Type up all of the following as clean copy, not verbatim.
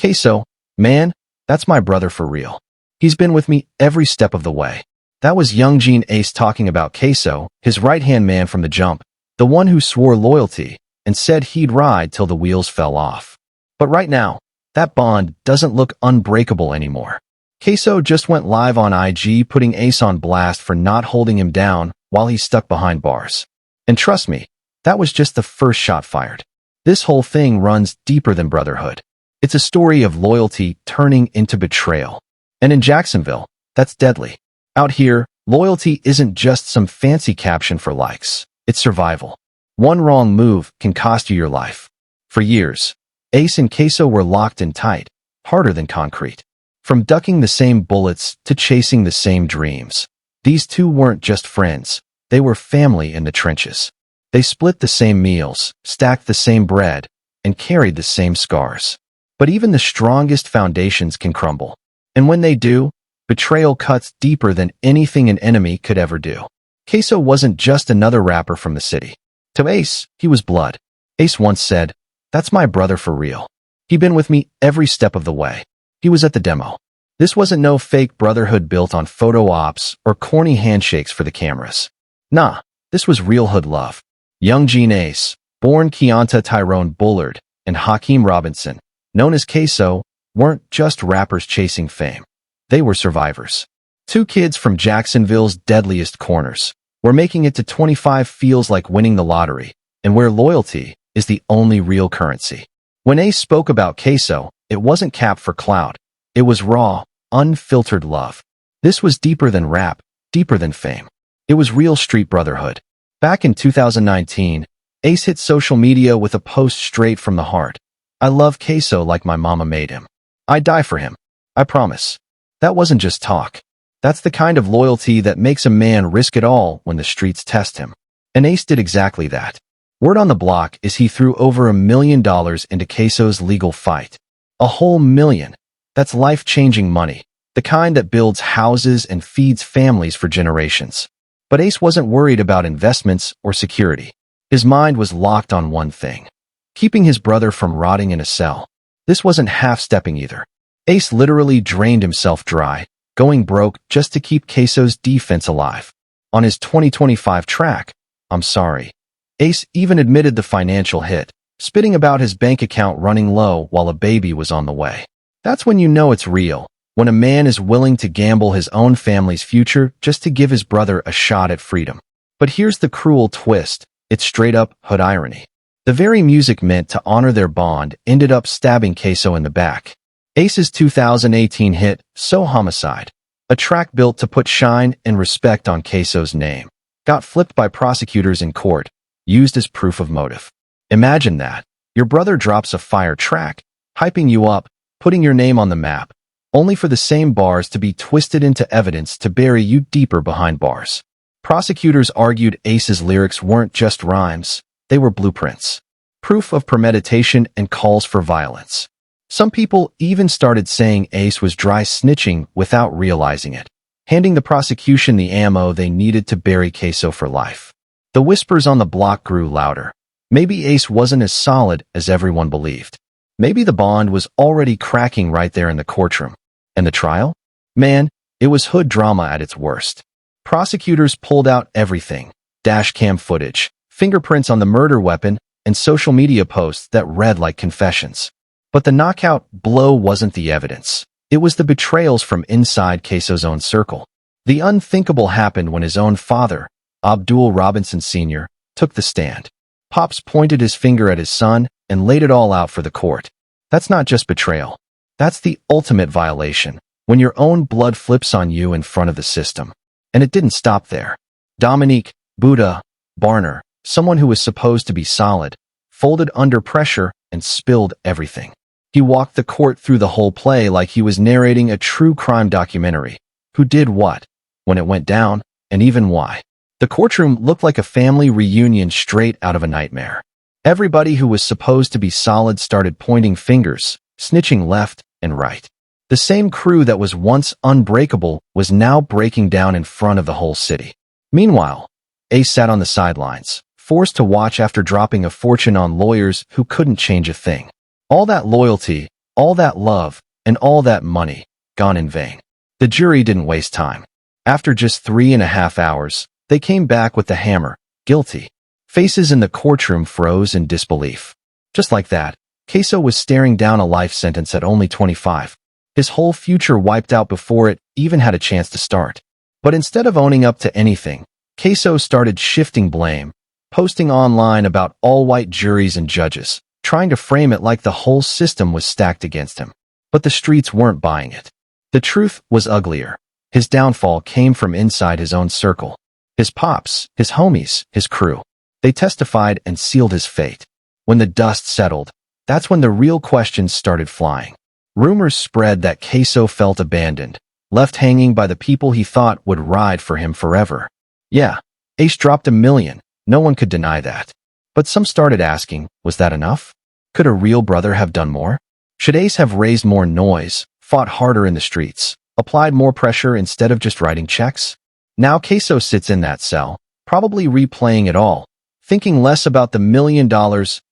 Ksoo, man, that's my brother for real. He's been with me every step of the way. That was Yungeen Ace talking about Ksoo, his right-hand man from the jump, the one who swore loyalty and said he'd ride till the wheels fell off. But right now, that bond doesn't look unbreakable anymore. Ksoo just went live on IG putting Ace on blast for not holding him down while he's stuck behind bars. And trust me, that was just the first shot fired. This whole thing runs deeper than brotherhood. It's a story of loyalty turning into betrayal. And in Jacksonville, that's deadly. Out here, loyalty isn't just some fancy caption for likes. It's survival. One wrong move can cost you your life. For years, Ace and Ksoo were locked in tight, harder than concrete. From ducking the same bullets to chasing the same dreams, these two weren't just friends. They were family in the trenches. They split the same meals, stacked the same bread, and carried the same scars. But even the strongest foundations can crumble. And when they do, betrayal cuts deeper than anything an enemy could ever do. Ksoo wasn't just another rapper from the city. To Ace, he was blood. Ace once said, "That's my brother for real. He'd been with me every step of the way." He was at the demo. This wasn't no fake brotherhood built on photo ops or corny handshakes for the cameras. Nah, this was real hood love. Yungeen Ace, born Keonta Tyrone Bullard, and Hakeem Robinson, known as Ksoo, weren't just rappers chasing fame. They were survivors. Two kids from Jacksonville's deadliest corners. Where making it to 25 feels like winning the lottery, and where loyalty is the only real currency. When Ace spoke about Ksoo, it wasn't capped for clout. It was raw, unfiltered love. This was deeper than rap, deeper than fame. It was real street brotherhood. Back in 2019, Ace hit social media with a post straight from the heart. "I love Ksoo like my mama made him. I'd die for him. I promise." That wasn't just talk. That's the kind of loyalty that makes a man risk it all when the streets test him. And Ace did exactly that. Word on the block is he threw over $1 million into Ksoo's legal fight. A whole million. That's life-changing money. The kind that builds houses and feeds families for generations. But Ace wasn't worried about investments or security. His mind was locked on one thing: keeping his brother from rotting in a cell. This wasn't half-stepping either. Ace literally drained himself dry, going broke just to keep Ksoo's defense alive. On his 2025 track, "I'm Sorry," Ace even admitted the financial hit, spitting about his bank account running low while a baby was on the way. That's when you know it's real, when a man is willing to gamble his own family's future just to give his brother a shot at freedom. But here's the cruel twist. It's straight-up hood irony. The very music meant to honor their bond ended up stabbing Ksoo in the back. Ace's 2018 hit, "So Homicide," a track built to put shine and respect on Ksoo's name, got flipped by prosecutors in court, used as proof of motive. Imagine that. Your brother drops a fire track, hyping you up, putting your name on the map, only for the same bars to be twisted into evidence to bury you deeper behind bars. Prosecutors argued Ace's lyrics weren't just rhymes, they were blueprints. Proof of premeditation and calls for violence. Some people even started saying Ace was dry snitching without realizing it, handing the prosecution the ammo they needed to bury Ksoo for life. The whispers on the block grew louder. Maybe Ace wasn't as solid as everyone believed. Maybe the bond was already cracking right there in the courtroom. And the trial? Man, it was hood drama at its worst. Prosecutors pulled out everything: dash cam footage, fingerprints on the murder weapon, and social media posts that read like confessions. But the knockout blow wasn't the evidence. It was the betrayals from inside Ksoo's own circle. The unthinkable happened when his own father, Abdul Robinson Sr., took the stand. Pops pointed his finger at his son and laid it all out for the court. That's not just betrayal. That's the ultimate violation, when your own blood flips on you in front of the system. And it didn't stop there. Dominique Buddha Barner, someone who was supposed to be solid, folded under pressure and spilled everything. He walked the court through the whole play like he was narrating a true crime documentary. Who did what, when it went down, and even why. The courtroom looked like a family reunion straight out of a nightmare. Everybody who was supposed to be solid started pointing fingers, snitching left and right. The same crew that was once unbreakable was now breaking down in front of the whole city. Meanwhile, Ace sat on the sidelines, forced to watch after dropping a fortune on lawyers who couldn't change a thing. All that loyalty, All that love and all that money gone in vain. The jury didn't waste time. After just 3.5 hours, they came back with the hammer, guilty. Faces in the courtroom froze in disbelief. Just like that, Ksoo was staring down a life sentence at only 25. His whole future wiped out before it even had a chance to start. But instead of owning up to anything, Ksoo started shifting blame, posting online about all-white juries and judges, trying to frame it like the whole system was stacked against him. But the streets weren't buying it. The truth was uglier. His downfall came from inside his own circle. His pops, his homies, his crew. They testified and sealed his fate. When the dust settled, that's when the real questions started flying. Rumors spread that Ksoo felt abandoned, left hanging by the people he thought would ride for him forever. Yeah, Ace dropped $1 million. No one could deny that. But some started asking, was that enough? Could a real brother have done more? Should Ace have raised more noise, fought harder in the streets, applied more pressure instead of just writing checks? Now Ksoo sits in that cell, probably replaying it all, thinking less about the $1 million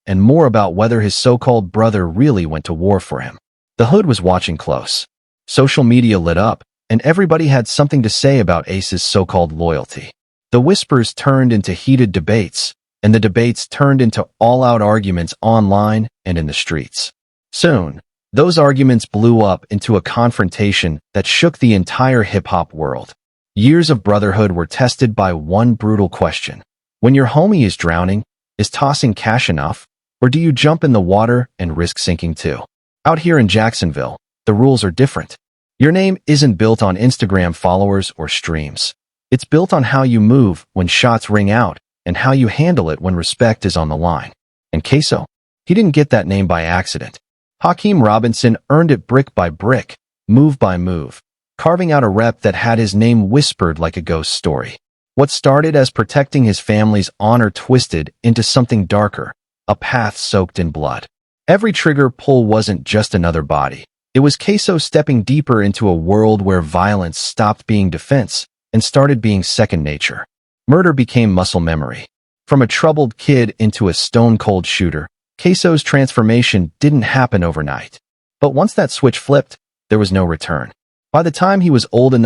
and more about whether his so-called brother really went to war for him. The hood was watching close. Social media lit up, and everybody had something to say about Ace's so-called loyalty. The whispers turned into heated debates, and the debates turned into all-out arguments online and in the streets. Soon, those arguments blew up into a confrontation that shook the entire hip-hop world. Years of brotherhood were tested by one brutal question. When your homie is drowning, is tossing cash enough, or do you jump in the water and risk sinking too? Out here in Jacksonville, the rules are different. Your name isn't built on Instagram followers or streams. It's built on how you move when shots ring out and how you handle it when respect is on the line. And Ksoo, he didn't get that name by accident. Hakeem Robinson earned it brick by brick, move by move, carving out a rep that had his name whispered like a ghost story. What started as protecting his family's honor twisted into something darker, a path soaked in blood. Every trigger pull wasn't just another body. It was Ksoo stepping deeper into a world where violence stopped being defense and started being second nature. Murder became muscle memory. From a troubled kid into a stone-cold shooter, Ksoo's transformation didn't happen overnight. But once that switch flipped, there was no return. By the time he was old enough